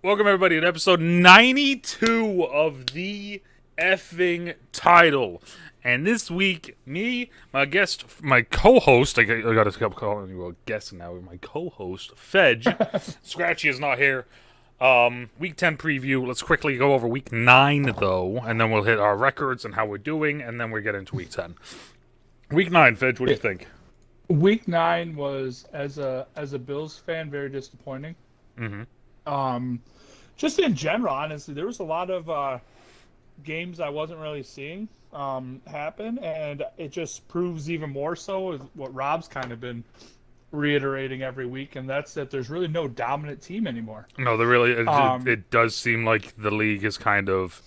Welcome, everybody, to episode 92 of the effing title. And this week, me, my guest, my co-host, I gotta stop calling you a guest now, my co-host, Fej, Scratchy is not here. Week 10 preview. Let's quickly go over week 9, though, and then we'll hit our records and how we're doing, and then we'll get into week 10. Week 9, Fej, what do you think? Week 9 was, as a Bills fan, very disappointing. Just in general, honestly, there was a lot of games I wasn't really seeing happen, and it just proves even more so what Rob's kind of been reiterating every week, and that's that there's really no dominant team anymore. No, it does seem like the league is kind of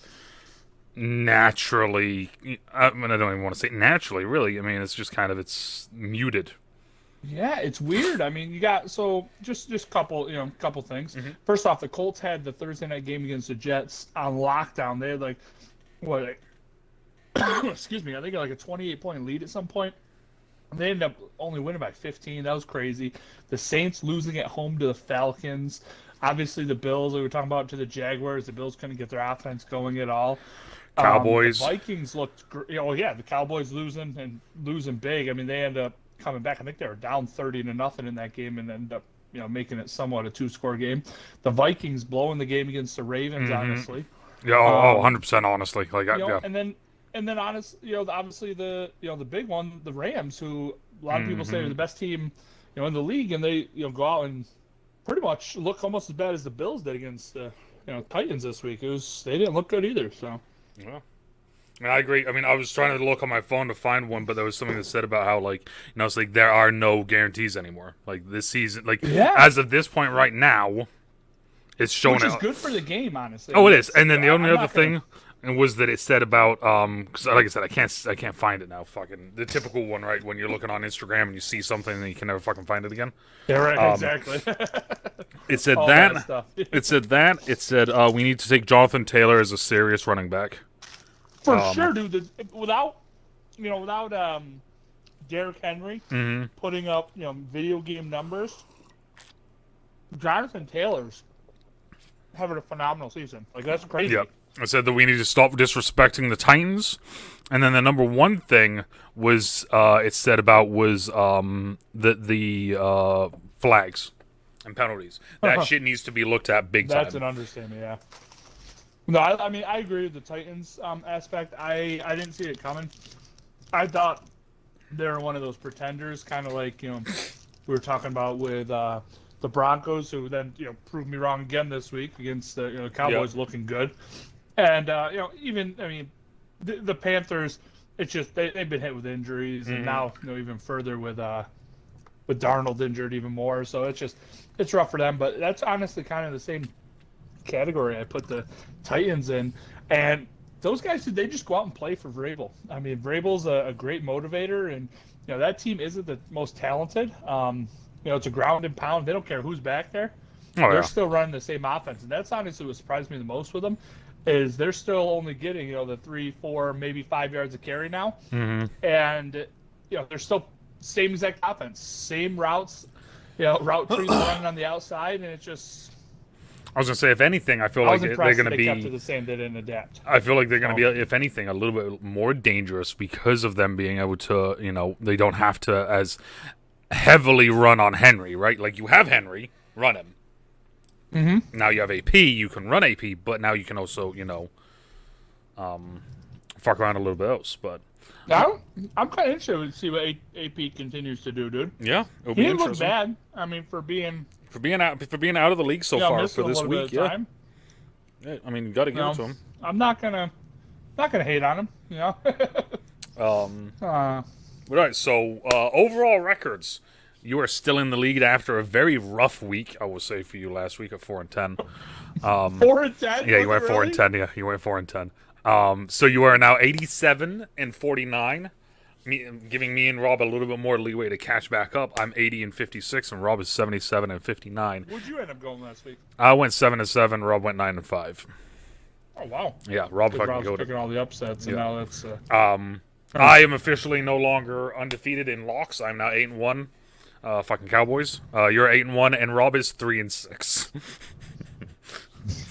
naturally, I don't even want to say naturally, really. I mean, it's just kind of, it's muted. Yeah, it's weird. I mean, you got just couple things. First off, the Colts had the Thursday night game against the Jets on lockdown. They had excuse me, I think like a 28-point lead at some point. And they ended up only winning by 15. That was crazy. The Saints losing at home to the Falcons. Obviously, the Bills, we were talking about, to the Jaguars. The Bills couldn't get their offense going at all. Cowboys. The Vikings looked, the Cowboys losing big. I mean, they ended up coming back. I think they were down 30-0 in that game and ended up, making it somewhat a 2-score game. The Vikings blowing the game against the Ravens, honestly. Yeah, 100% honestly. Yeah. And then obviously the big one, the Rams, who a lot of people say are the best team, in the league, and they go out and pretty much look almost as bad as the Bills did against the Titans this week. They didn't look good either. So. Yeah. I agree. I mean, I was trying to look on my phone to find one, but there was something that said about how, it's like there are no guarantees anymore. Like, this season, as of this point right now, it's showing... Which is good for the game, honestly. Oh, it is. And then the only other thing was that it said about, because like I said, I can't find it now. Fucking the typical one, right? When you're looking on Instagram and you see something and you can never fucking find it again. Yeah, right. Exactly. It said that. It said we need to take Jonathan Taylor as a serious running back. For sure, dude. Without Derrick Henry putting up video game numbers, Jonathan Taylor's having a phenomenal season. Like, that's crazy. Yep. I said that we need to stop disrespecting the Titans, and then the number one thing was it said about was the flags and penalties. That shit needs to be looked at big time. That's an understatement. Yeah. No, I mean, I agree with the Titans aspect. I didn't see it coming. I thought they were one of those pretenders, kind of like, we were talking about with the Broncos, who then, proved me wrong again this week against the Cowboys looking good. And, the Panthers, it's just, they've been hit with injuries, and now, even further with Darnold injured even more. So it's rough for them, but that's honestly kind of the same category I put the Titans in, and those guys, they just go out and play for Vrabel. I mean, Vrabel's a great motivator, and that team isn't the most talented. It's a ground and pound. They don't care who's back there. They're still running the same offense, and that's honestly what surprised me the most with them, is they're still only getting the 3, 4, maybe 5 yards of carry now, and they're still same exact offense, same routes, route trees running on the outside, and it's just. I was gonna say, if anything, I feel like they're gonna be. Kept it the same. They didn't adapt. I feel like they're gonna be, if anything, a little bit more dangerous because of them being able to, they don't have to as heavily run on Henry, right? Like, you have Henry, run him. Now you have AP, you can run AP, but now you can also, fuck around a little bit else. But I'm kind of interested to see what AP continues to do, dude. Yeah, it'll he be didn't look interesting. bad. I mean, for being out of the league so far for this week, yeah. I mean, you got to give it to him. I'm not gonna hate on him, All right, so overall records, you are still in the lead after a very rough week, I will say, for you last week at 4-10. 4-10. Yeah, you went 4-10. Yeah, you went 4-10. So you are now 87-49. Giving me and Rob a little bit more leeway to catch back up. I'm 80-56, and Rob is 77-59. Where'd you end up going last week? I went 7-7. Rob went 9-5. Oh wow! Yeah, Rob's picking all the upsets, and now that's. I am officially no longer undefeated in locks. I'm now 8-1. Fucking Cowboys. You're 8-1, and Rob is 3-6.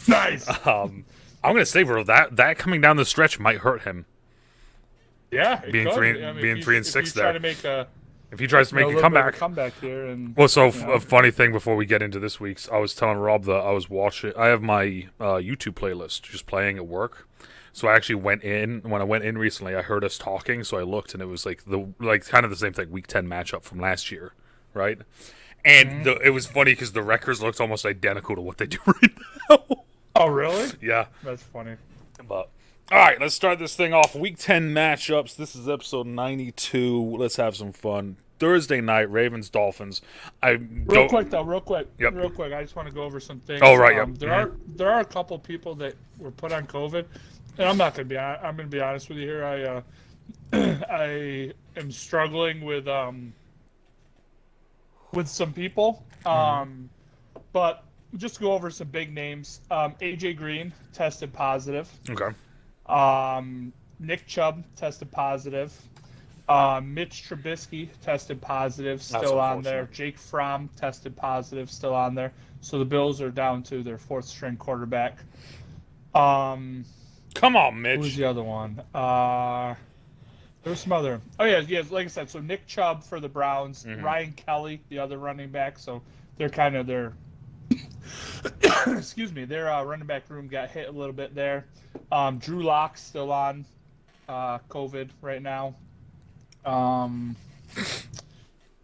Nice. I'm gonna say, bro, that coming down the stretch might hurt him. Yeah, it Being could. three, I mean, being three and if you six try there. to make a If he tries to make a little bit of a comeback. comeback here, and Well, so a funny thing before we get into this week's, I was telling Rob that I was watching. I have my YouTube playlist just playing at work. So I actually went in when I went in recently. I heard us talking, so I looked, and it was like kind of the same thing, Week 10 matchup from last year, right? And it was funny because the records looked almost identical to what they do right now. oh really? Yeah, That's funny. but all right, let's start this thing off. Week 10 matchups. This is episode 92. Let's have some fun. Thursday night, Ravens Dolphins. Real quick. Yep. Real quick. I just want to go over some things. Oh right, yep. There are a couple people that were put on COVID, and I'm going to be honest with you here. I am struggling with some people. But just go over some big names. AJ Green tested positive. Okay. Nick Chubb tested positive. Mitch Trubisky tested positive, still on there. Jake Fromm tested positive, still on there. So the Bills are down to their fourth string quarterback. Come on, Mitch. Who's the other one? There's some other. Oh yeah, like I said, so Nick Chubb for the Browns, Ryan Kelly, the other running back. So they're kind of their excuse me, their running back room got hit a little bit there. Drew Lock's still on COVID right now.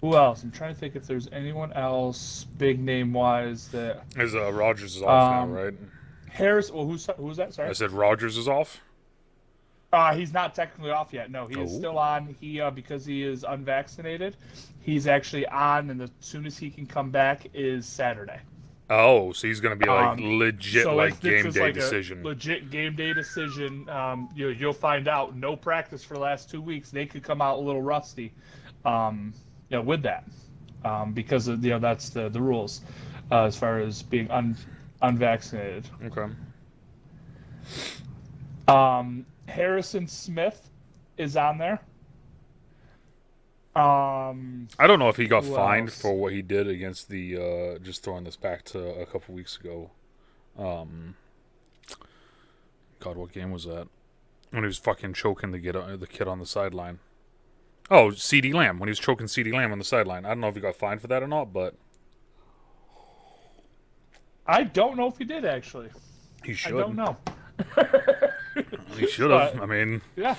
Who else? I'm trying to think if there's anyone else big name wise that Is Rogers is off now, right? Harris. Well, who's that? Sorry. I said Rogers is off. He's not technically off yet. No, he is still on. He because he is unvaccinated, he's actually on, and as soon as he can come back is Saturday. Oh, so he's gonna be like legit, so like this game is day like decision. A legit game day decision. You'll find out. No practice for the last 2 weeks. They could come out a little rusty, with that, because of that's the rules as far as being unvaccinated. Okay. Harrison Smith is on there. I don't know if he got fined else? for what he did against the just throwing this back to a couple weeks ago. God, what game was that? When he was fucking choking the kid on the sideline. Oh, CeeDee Lamb. When he was choking CeeDee Lamb on the sideline. I don't know if he got fined for that or not, but I don't know if he did actually. He should. I don't know. He should have. I mean, yeah.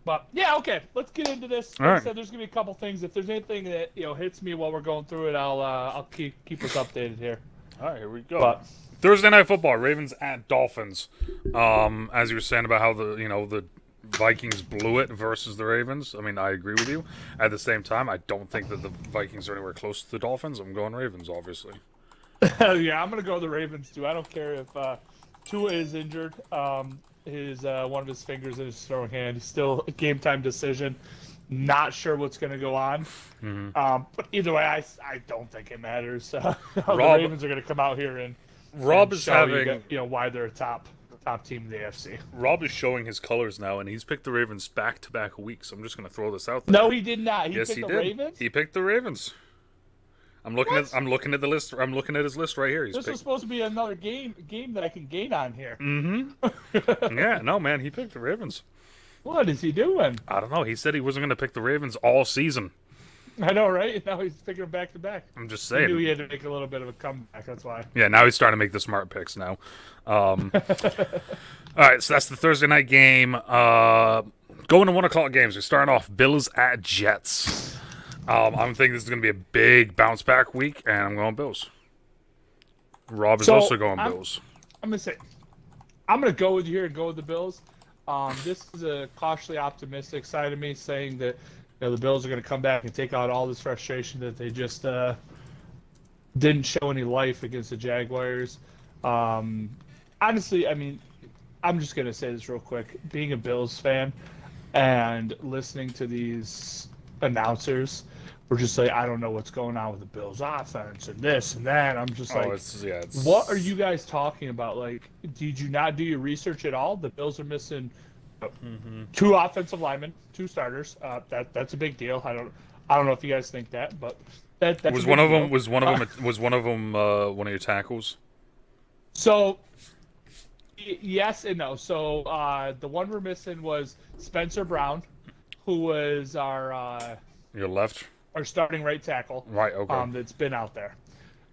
But yeah, okay. Let's get into this. Like I said, there's gonna be a couple things. If there's anything that hits me while we're going through it, I'll keep us updated here. All right, here we go. Thursday night football, Ravens at Dolphins. As you were saying about how the Vikings blew it versus the Ravens. I mean, I agree with you. At the same time, I don't think that the Vikings are anywhere close to the Dolphins. I'm going Ravens, obviously. Yeah, I'm gonna go the Ravens too. I don't care if Tua is injured. His one of his fingers in his throwing hand. He's still a game time decision. Not sure what's going to go on. But either way, I don't think it matters. The Ravens are going to come out here and show why they're a top team in the AFC. Rob is showing his colors now, and he's picked the Ravens back-to-back weeks. I'm just going to throw this out there. No, he did not. Yes, he did. Ravens? He picked the Ravens. I'm looking at the list. I'm looking at his list right here. This is supposed to be another game that I can gain on here. Yeah, no, man, he picked the Ravens. What is he doing? I don't know. He said he wasn't going to pick the Ravens all season. I know, right? Now he's picking them back to back. I'm just saying. He knew he had to make a little bit of a comeback. That's why. Yeah, now he's starting to make the smart picks now. All right, so that's the Thursday night game. Going to 1 o'clock games. We're starting off Bills at Jets. I'm thinking this is going to be a big bounce back week, and I'm going Bills. Rob is also going Bills. I'm going to go with you here and go with the Bills. This is a cautiously optimistic side of me saying that the Bills are going to come back and take out all this frustration that they just didn't show any life against the Jaguars. Honestly, I mean, I'm just going to say this real quick. Being a Bills fan and listening to these announcers, we're just like, I don't know what's going on with the Bills offense and this and that. I'm just what are you guys talking about? Like, did you not do your research at all? The Bills are missing 2 offensive linemen, 2 starters. That's a big deal. I don't know if you guys think that, but that's was one of them one of your tackles? So yes and no. So the one we're missing was Spencer Brown, who was Your left. our starting right tackle. Right. Okay. That's been out there.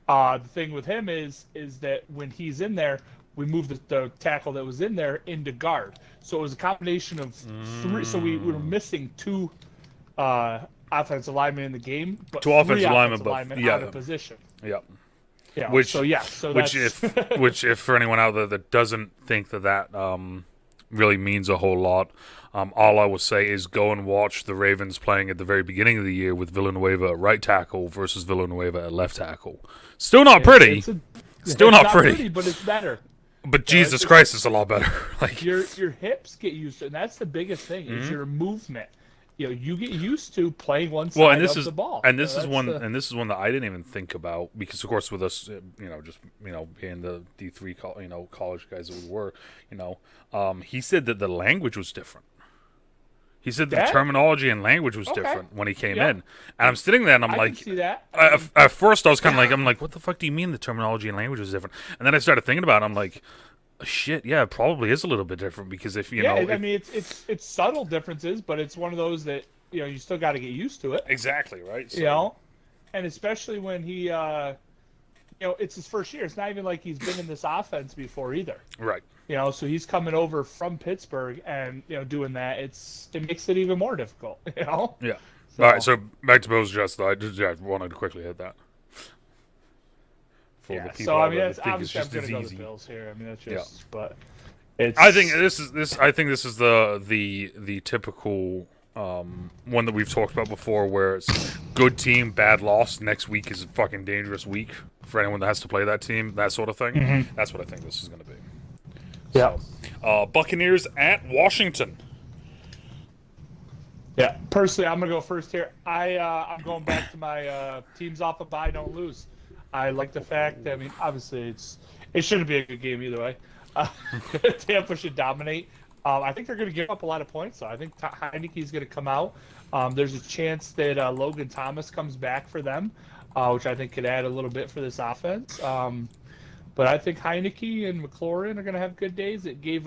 The thing with him is that when he's in there, we moved the tackle that was in there into guard. So it was a combination of three. So we were missing two offensive linemen in the game, but Two offensive linemen, out of position. Yeah. Yeah. Which so which if for anyone out there that doesn't think that really means a whole lot, all I will say is go and watch the Ravens playing at the very beginning of the year with Villanueva at right tackle versus Villanueva at left tackle. Still not pretty. Still not pretty, but it's better. But Jesus Christ, it's a lot better. Like your hips get used to it, and that's the biggest thing is your movement. You get used to playing one side of the ball. And this is one that I didn't even think about because, of course, with us, just being the D3, college guys that we were, he said that the language was different. He said the terminology and language was different when he came in, and I'm sitting there and I'm like, can see that. At first I was kind of like, I'm like, what the fuck do you mean the terminology and language was different? And then I started thinking about it. I'm like, shit, yeah, it probably is a little bit different because if you know, I mean, it's subtle differences, but it's one of those that you still got to get used to it. Exactly right. So, and especially when he, it's his first year. It's not even like he's been in this offense before either. Right. So he's coming over from Pittsburgh and doing that. It makes it even more difficult. Yeah. So, all right. So back to Bills. Just I wanted to quickly hit that. For the people so I mean, that's obviously I'm going to go the Bills here. I mean, that's just, but it's. I think this is the typical one that we've talked about before, where it's good team, bad loss. Next week is a fucking dangerous week for anyone that has to play that team, that sort of thing. Mm-hmm. That's what I think this is going to be. Yeah. So, Buccaneers at Washington. Yeah. Personally, I'm going to go first here. I'm going back to my teams off a bye, don't lose. I like the fact that, I mean, obviously it shouldn't be a good game either way. Tampa should dominate. I think they're going to give up a lot of points, though. I think Heineke's going to come out. There's a chance that Logan Thomas comes back for them, which I think could add a little bit for this offense. But I think Heineke and McLaurin are going to have good days. It gave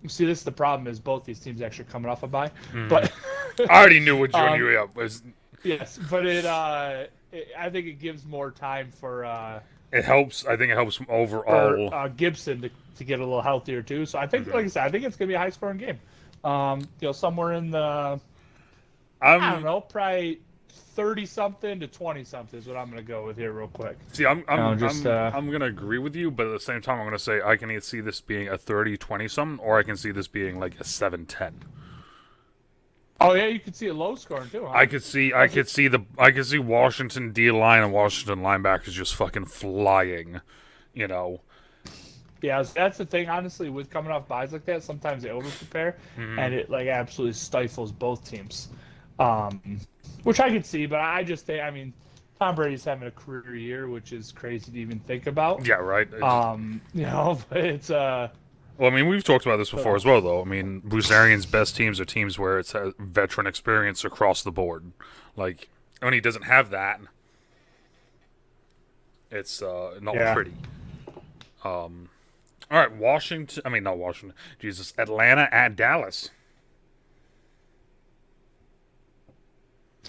see, this is the problem is both these teams actually coming off a bye. Mm. But I already knew what you was. Yes, but I think it gives more time for. It helps. I think it helps overall. For Gibson to get a little healthier too. So I think, like I said, I think it's going to be a high-scoring game. Somewhere in the. I don't know, probably 30-something to 20-something is what I'm going to go with here, real quick. See, I'm going to agree with you, but at the same time, I'm going to say I can either see this being a 30-20-something, or I can see this being like a 7-10. Oh yeah, you could see a low scoring too. Huh? I could see Washington D line and Washington linebackers just fucking flying, Yeah, that's the thing. Honestly, with coming off buys like that, sometimes they over prepare, and it like absolutely stifles both teams. Which I could see, but I just think, I mean, Tom Brady's having a career year, which is crazy to even think about. Yeah, right. But it's Well, I mean, we've talked about this before as well, though. I mean, Bruce Arians' best teams are teams where it's a veteran experience across the board. Like, when he doesn't have that, it's not pretty. All right, not Washington. Jesus, Atlanta at Dallas.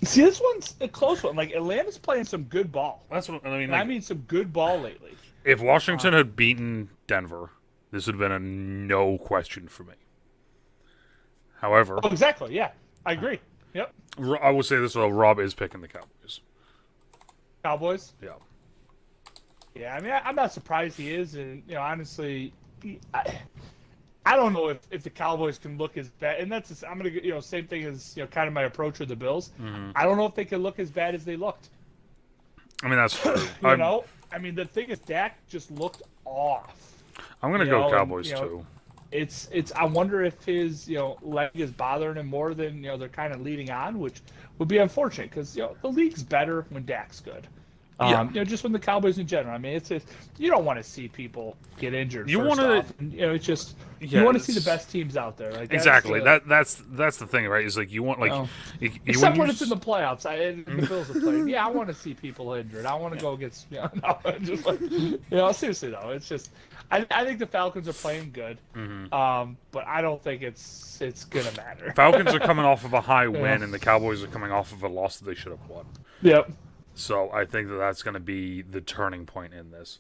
See, this one's a close one. Like, Atlanta's playing some good ball. That's what I mean. I mean, some good ball lately. If Washington had beaten Denver, this would have been a no question for me. However... Oh, exactly, yeah. I agree. Yep. I will say this, though. Rob is picking the Cowboys. Cowboys? Yeah. Yeah, I mean, I'm not surprised he is. And, honestly, I don't know if the Cowboys can look as bad. And that's, I'm going to, same thing as, kind of my approach with the Bills. Mm-hmm. I don't know if they can look as bad as they looked. I mean, that's true. I mean, the thing is, Dak just looked off. I'm going to go Cowboys, too. It's. I wonder if his, leg is bothering him more than, they're kind of leading on, which would be unfortunate because, the league's better when Dak's good. Just from the Cowboys in general. I mean, it's you don't want to see people get injured. You first want to, off. And, it's just you want to see the best teams out there. Like exactly. That's the thing, right? Is like you want except when it's in the playoffs. And the Bills are playing. Yeah, I want to see people injured. I want to go against. No, just like seriously though, it's just. I think the Falcons are playing good, but I don't think it's gonna matter. Falcons are coming off of a high win, and the Cowboys are coming off of a loss that they should have won. Yep. So I think that's going to be the turning point in this.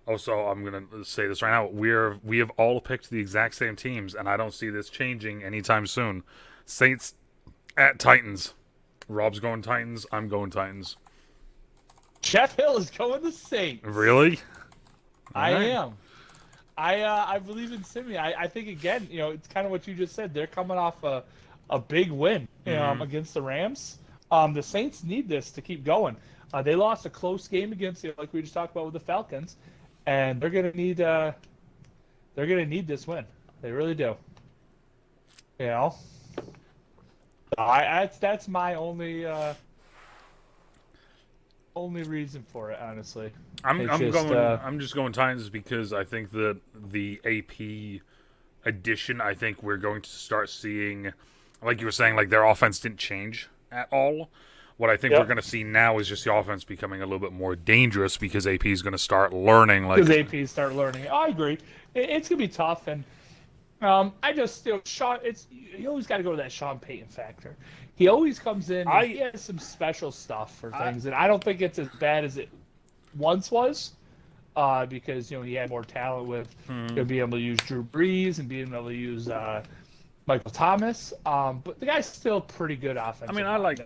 Also, I'm going to say this right now: we have all picked the exact same teams, and I don't see this changing anytime soon. Saints at Titans. Rob's going Titans. I'm going Titans. Jeff Hill is going the Saints. Really? I am. I believe in Simi. I think again, it's kind of what you just said. They're coming off a big win against the Rams. The Saints need this to keep going. They lost a close game against, like we just talked about with the Falcons, and they're gonna need this win. They really do. That's my only reason for it, honestly. I'm just going Titans because I think that the AP addition. I think we're going to start seeing, like you were saying, like their offense didn't change at all. What I think we're going to see now is just the offense becoming a little bit more dangerous because AP is going to start learning. Because AP start learning. I agree. It's going to be tough, and I just Sean. You always got to go to that Sean Payton factor. He always comes in. And he has some special stuff for things, and I don't think it's as bad as it once was, because he had more talent with being able to use Drew Brees and being able to use Michael Thomas, but the guy's still pretty good offensive. I mean, I like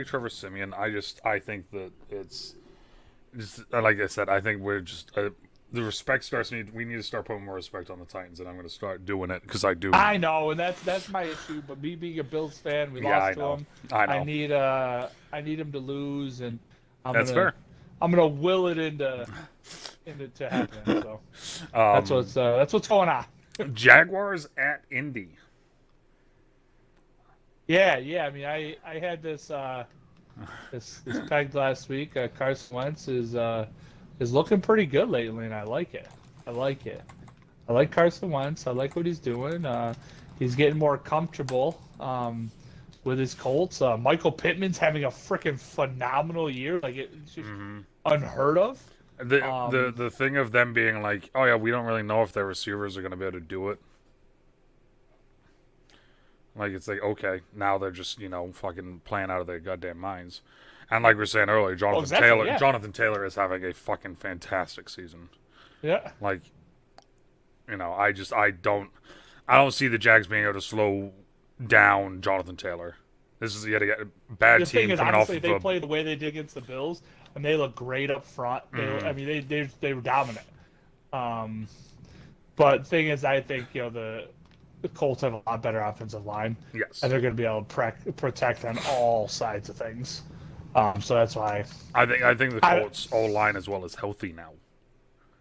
Trevor Siemian. I think that it's just like I said. I think we're just the respect starts. We need to start putting more respect on the Titans, and I'm going to start doing it because I do. I know, and that's my issue. But me being a Bills fan, we lost to him. I know. I need him to lose, and that's fair. I'm gonna will it into happening. So that's what's going on. Jaguars at Indy. Yeah. I mean, I had this pegged last week. Carson Wentz is looking pretty good lately, and I like it. I like Carson Wentz. I like what he's doing. He's getting more comfortable with his Colts. Michael Pittman's having a freaking phenomenal year. Like it's just unheard of. The thing of them being like, oh yeah, we don't really know if their receivers are going to be able to do it. Like it's like, okay, now they're just fucking playing out of their goddamn minds. And like we were saying earlier, Jonathan Taylor is having a fucking fantastic season. Yeah. Like, I don't see the Jags being able to slow down Jonathan Taylor. This is yet a bad team coming off of they play the way they did against the Bills, and they look great up front. They were dominant. But the thing is, I think the Colts have a lot better offensive line. Yes, and they're going to be able to protect on all sides of things. So that's why I think the Colts O line as well is healthy now.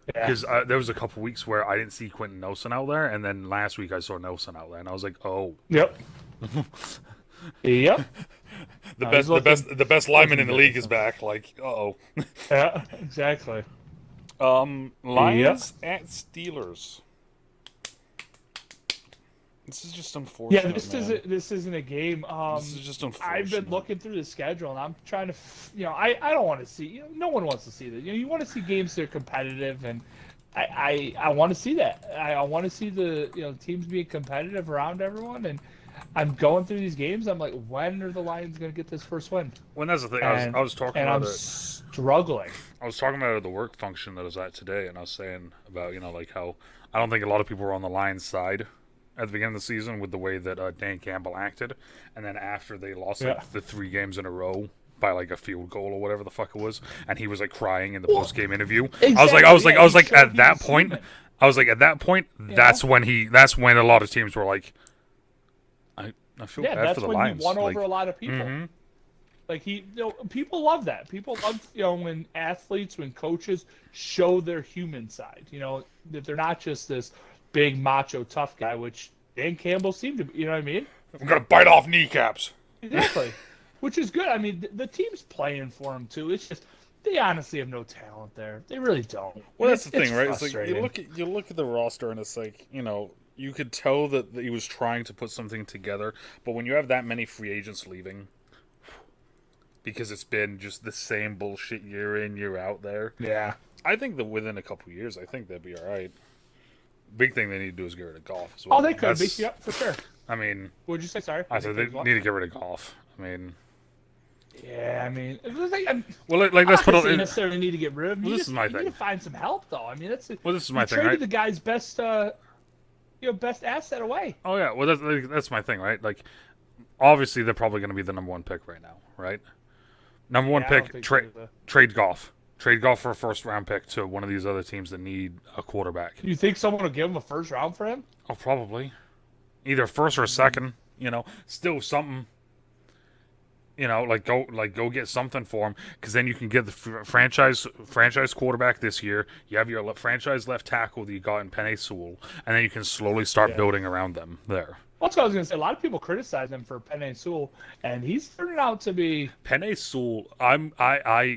Because there was a couple weeks where I didn't see Quentin Nelson out there, and then last week I saw Nelson out there, and I was like, oh, yep. Yep. The best lineman in the league is back. Like, uh-oh. Yeah, exactly. Lions at Steelers. This is just unfortunate. Yeah, this isn't a game. This is just unfortunate. I've been looking through the schedule, and I'm trying to, I don't want to see. No one wants to see that. You want to see games that are competitive, and I want to see that. I want to see the teams being competitive around everyone, and I'm going through these games. I'm like, when are the Lions going to get this first win? Well, that's the thing. I was talking and about I'm struggling. I was talking about the work function that I was at today, and I was saying about like how I don't think a lot of people were on the Lions' side at the beginning of the season with the way that Dan Campbell acted, and then after they lost the 3 games in a row by like a field goal or whatever the fuck it was, and he was like crying in the post game interview. Exactly. I was like at that point, that's when a lot of teams were like, I feel bad for the Lions. He won over a lot of people. Mm-hmm. Like people love that. People love when athletes, when coaches show their human side. That they're not just this big macho tough guy, which Dan Campbell seemed to be. You know what I mean? I'm gonna bite off kneecaps. Exactly. which is good. I mean, the team's playing for him too. It's just they honestly have no talent there. They really don't. Well, And that's the thing, right? It's like frustrating. you look at the roster, and it's like, you could tell that he was trying to put something together. But when you have that many free agents leaving, because it's been just the same bullshit year in, year out there, Yeah. I think that within a couple of years, I think they'd be all right. Big thing they need to do is get rid of golf as well. Oh, they could be. Yep, for sure. I mean, What'd you say? Sorry. I said they need to get rid of golf. I mean, Yeah, I mean, it was like, well, like let's put I it. necessarily need to get rid of him. Well, You this is my you need thing. to find some help, though. I mean, Well, this is my thing, traded right? the guy's best, best asset away. Oh yeah, well that's my thing, right? Like, obviously they're probably going to be the number one pick right now, right? Number one Yeah, I don't pick, think trade golf. Trade golf for a first round pick to one of these other teams that need a quarterback. You think someone will give him a first round for him? Oh, probably. Either first or second, still something. Go get something for him, because then you can get the franchise quarterback this year. You have your franchise left tackle that you got in Penei Sewell, and then you can slowly start building around them there. That's what I was going to say. A lot of people criticize him for Penei Sewell, and he's turning out to be. Penei Sewell,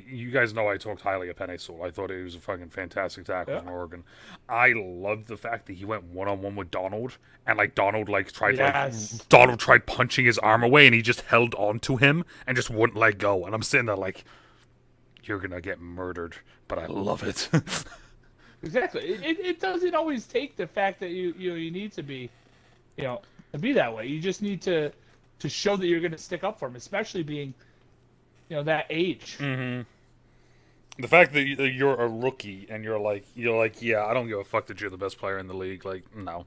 you guys know I talked highly of Penei Sewell. I thought he was a fucking fantastic tackle from Oregon. I loved the fact that he went one-on-one with Donald, and Donald Donald tried punching his arm away, and he just held on to him and just wouldn't let go. And I'm sitting there like, you're gonna get murdered, but I love it. Exactly. It doesn't always take the fact that you need to be, to be that way. You just need to show that you're going to stick up for him, especially being, that age. Mm-hmm. The fact that you're a rookie and you're like, yeah, I don't give a fuck that you're the best player in the league. Like, no,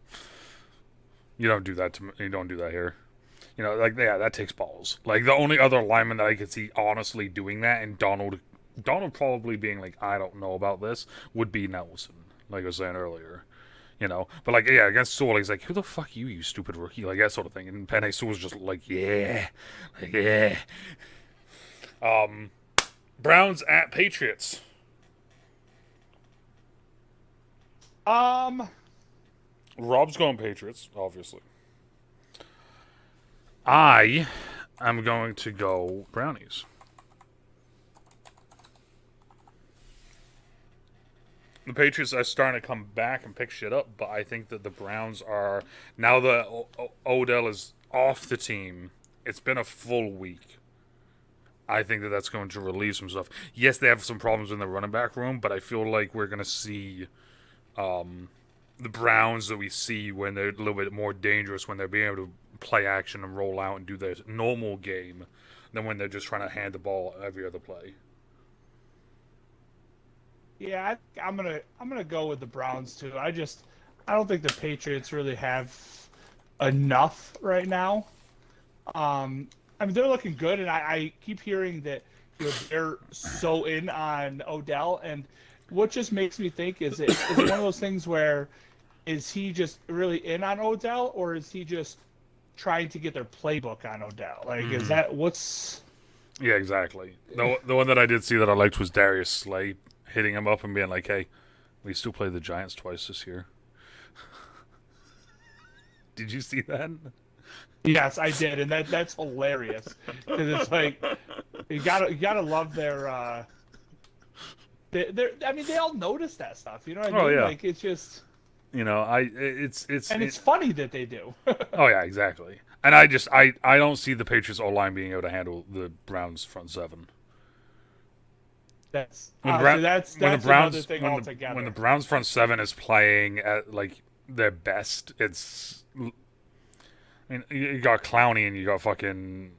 you don't do that to me. You don't do that here. That takes balls. Like, the only other lineman that I could see honestly doing that, and Donald probably being like, I don't know about this, would be Nelson. Like I was saying earlier. But against Sewell, he's like, who the fuck you stupid rookie? Like, that sort of thing. And Penei Sewell's just like, yeah. Browns at Patriots. Rob's going Patriots, obviously. I am going to go Brownies. The Patriots are starting to come back and pick shit up, but I think that the Browns are, now that Odell is off the team, it's been a full week. I think that that's going to relieve some stuff. Yes, they have some problems in the running back room, but I feel like we're going to see the Browns that we see when they're a little bit more dangerous, when they're being able to play action and roll out and do their normal game, than when they're just trying to hand the ball every other play. Yeah, I'm gonna go with the Browns too. I don't think the Patriots really have enough right now. I mean, they're looking good, and I keep hearing that they're so in on Odell, and what just makes me think is it one of those things where is he just really in on Odell, or is he just trying to get their playbook on Odell? Like, is that what's? Yeah, exactly. The one that I did see that I liked was Darius Slay hitting him up and being like, hey, we still play the Giants twice this year. Did you see that? Yes, I did, and that's hilarious because it's like you gotta love their. I mean, they all notice that stuff. You know what I mean? Oh, yeah. Like, it's just. It's funny that they do. Oh yeah, exactly. And I don't see the Patriots O-line being able to handle the Browns front seven. That's when another thing altogether. When the Browns front seven is playing at their best, it's. I mean, you got Clowney and you got fucking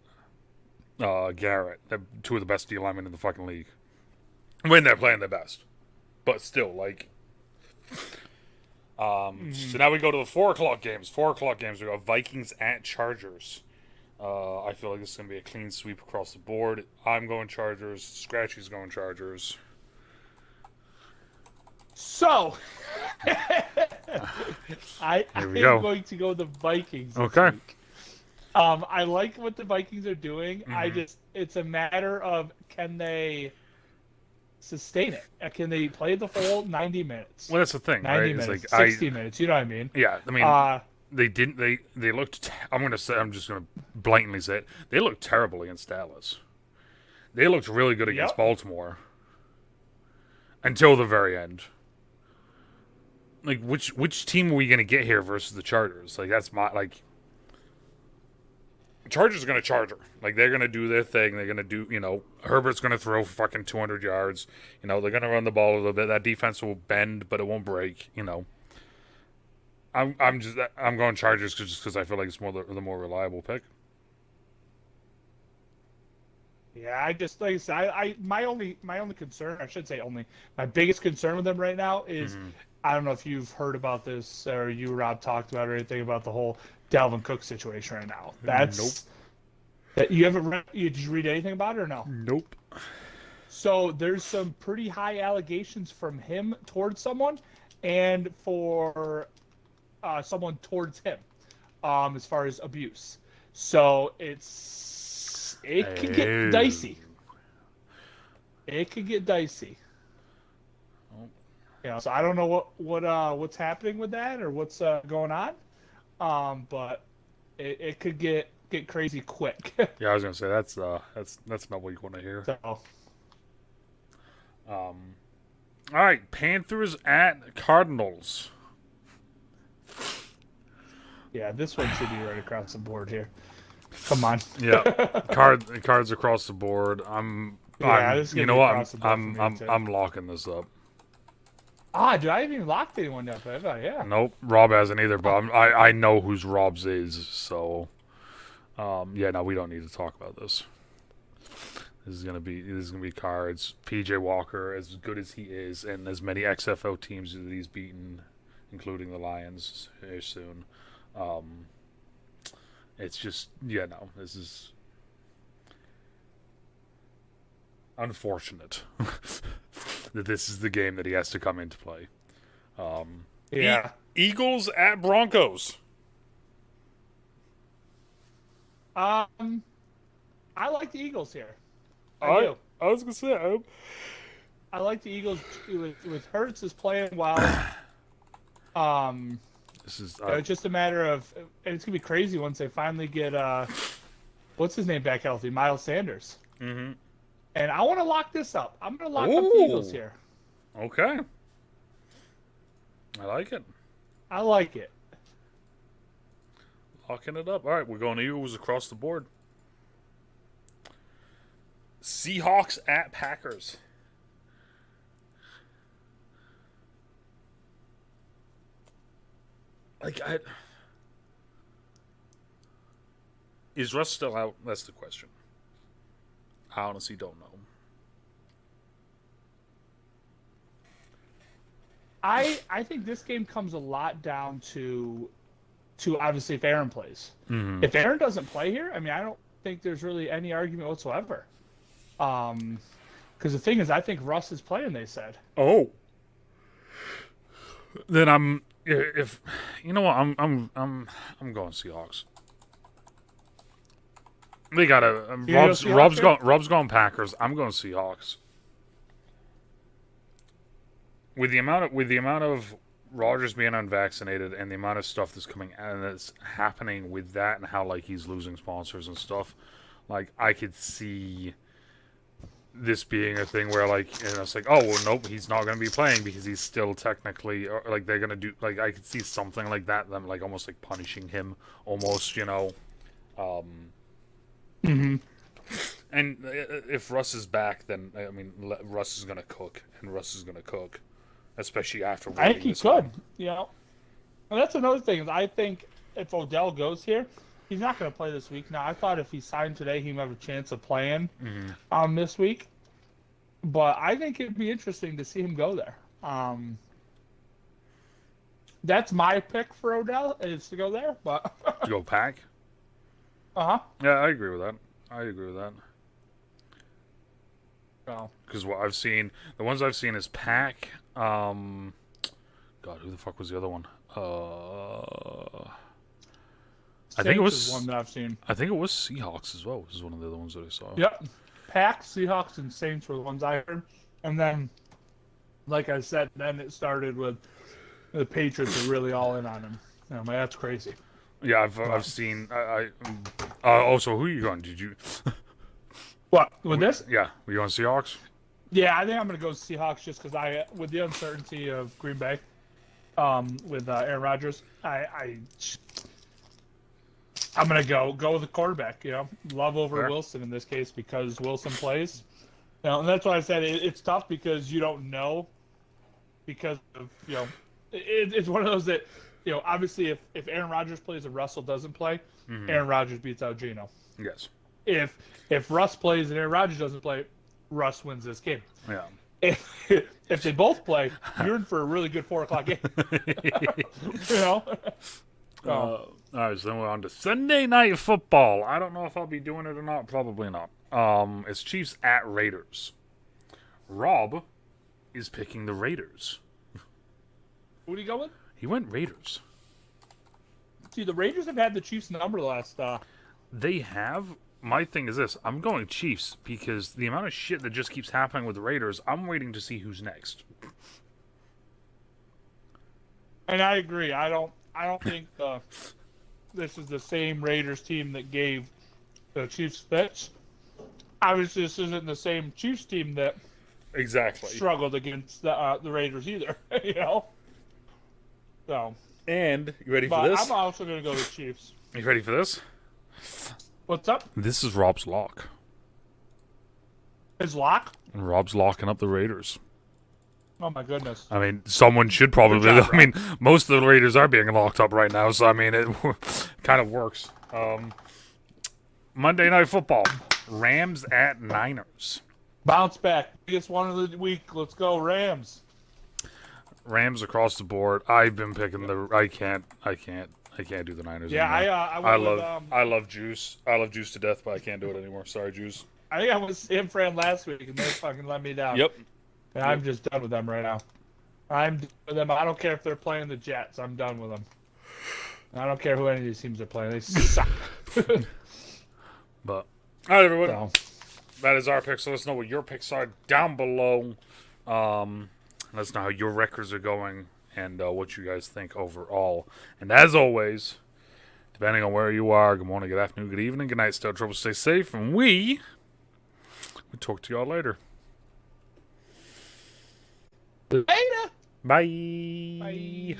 Garrett. They're two of the best D linemen in the fucking league when they're playing their best. But still, So now we go to the 4:00 games. 4:00 games. We got Vikings at Chargers. I feel like this is going to be a clean sweep across the board. I'm going Chargers. Scratchy's going Chargers. So, I am going to go the Vikings. Okay. Week. I like what the Vikings are doing. Mm-hmm. It's a matter of, can they sustain it? Can they play the full 90 minutes? Well, that's the thing, 90 right? minutes, It's 60 minutes. You know what I mean? Yeah, I mean, they didn't. They looked. I'm just gonna blatantly say it. They looked terrible against Dallas. They looked really good against Yep. Baltimore until the very end. Like, which team are we gonna get here versus the Chargers? Like, that's my like. Chargers are gonna charge her. Like, they're gonna do their thing. They're gonna do, Herbert's gonna throw for fucking 200 yards. They're gonna run the ball a little bit. That defense will bend, but it won't break. I'm going Chargers just because I feel like it's the more reliable pick. Yeah, I just like I said, my only concern, I should say only, my biggest concern with them right now is I don't know if you've heard about this or you, Rob, talked about or anything about the whole Dalvin Cook situation right now. Nope. That you haven't read, did you read anything about it or no? Nope. So there's some pretty high allegations from him towards someone and for someone towards him as far as abuse. So it could get dicey. It could get dicey. So I don't know what's happening with that or what's going on. But it could get crazy quick. Yeah, I was gonna say that's not what you want to hear. So, All right, Panthers at Cardinals. yeah, this one should be right across the board here. Come on. Yeah, cards across the board. This is you gonna know be what? across the board for me, too. I'm locking this up. Dude, I haven't even locked anyone yet, have I? Yeah. Nope, Rob hasn't either. But I know whose Rob's is. So, no, we don't need to talk about this. This is gonna be cards. PJ Walker, as good as he is, and as many XFL teams that he's beaten, including the Lions here soon. It's just this is unfortunate that this is the game that he has to come into play. Eagles at Broncos. I like the Eagles here. I do. I was gonna say I like the Eagles with Hurts is playing well. this is It's just a matter of, and it's gonna be crazy once they finally get what's his name back healthy, Miles Sanders. mm-hmm. And I want to lock this up. I'm gonna lock up the Eagles here. Okay, I like it. I like it. Locking it up. All right, we're going Eagles across the board. Seahawks at Packers. Is Russ still out? That's the question. I honestly don't know. I think this game comes a lot down to obviously if Aaron plays. Mm-hmm. If Aaron doesn't play here, I mean, I don't think there's really any argument whatsoever. Because the thing is, I think Russ is playing. They said. Oh. Then if you know what, I'm going Seahawks. They got Rob's going Packers. I'm going Seahawks. With the amount of Rodgers being unvaccinated and the amount of stuff that's coming out and that's happening with that and how he's losing sponsors and stuff, I could see this being a thing where it's oh well, nope, he's not going to be playing because he's still technically they're going to do I could see something like that, them almost punishing him almost, Mm-hmm. And if Russ is back, then I mean Russ is going to cook, and Russ is going to cook, especially after. I think he could, and that's another thing. Is I think if Odell goes here, he's not going to play this week. Now, I thought if he signed today, he might have a chance of playing this week. But I think it'd be interesting to see him go there. That's my pick for Odell, is to go there. But to go Pack? Uh-huh. Yeah, I agree with that. Oh. Because what I've seen, the ones I've seen is Pack. God, who the fuck was the other one? I think it was one that I've seen. I think it was Seahawks as well. This is one of the other ones that I saw. Yep. Pack, Seahawks, and Saints were the ones I heard. And then, like I said, then it started with the Patriots are really all in on him. That's crazy. Yeah, I've seen. Also, who are you going? Did you? What with this? Yeah, were you on Seahawks? Yeah, I think I'm gonna go Seahawks just because with the uncertainty of Green Bay, with Aaron Rodgers, I'm gonna go with the quarterback. Love over Fair. Wilson in this case because Wilson plays. And that's why I said it's tough because you don't know because of it's one of those that obviously if Aaron Rodgers plays and Russell doesn't play, Aaron Rodgers beats out Geno. Yes. If Russ plays and Aaron Rodgers doesn't play, Russ wins this game. Yeah. If they both play, you're in for a really good 4 o'clock game. All right, so then we're on to Sunday Night Football. I don't know if I'll be doing it or not. Probably not. It's Chiefs at Raiders. Rob is picking the Raiders. Who do you go with? He went Raiders. See, the Raiders have had the Chiefs number the last. They have. My thing is this. I'm going Chiefs because the amount of shit that just keeps happening with the Raiders, I'm waiting to see who's next. And I agree. I don't think this is the same Raiders team that gave the Chiefs fits. Obviously, this isn't the same Chiefs team that Exactly. struggled against the Raiders either. So. And you ready for this? I'm also going to go with Chiefs. You ready for this? What's up? This is Rob's lock. His lock? And Rob's locking up the Raiders. Oh my goodness. I mean, someone should probably. Good job, I mean, most of the Raiders are being locked up right now, so I mean, it kind of works. Monday Night Football. Rams at Niners. Bounce back. Biggest one of the week. Let's go Rams. Rams across the board. I've been picking the. I can't do the Niners. Yeah, anymore. I love Juice. I love Juice to death, but I can't do it anymore. Sorry, Juice. I think I was Sam Fran last week, and they fucking let me down. Yep. And I'm just done with them right now. I'm done with them. I don't care if they're playing the Jets. I'm done with them. I don't care who any of these teams are playing. They suck. But all right, everyone. So. That is our picks. So let us know what your picks are down below. Let us know how your records are going and what you guys think overall. And as always, depending on where you are, good morning, good afternoon, good evening, good night, stay out of trouble, stay safe, and we talk to y'all later. Later. Bye. Bye.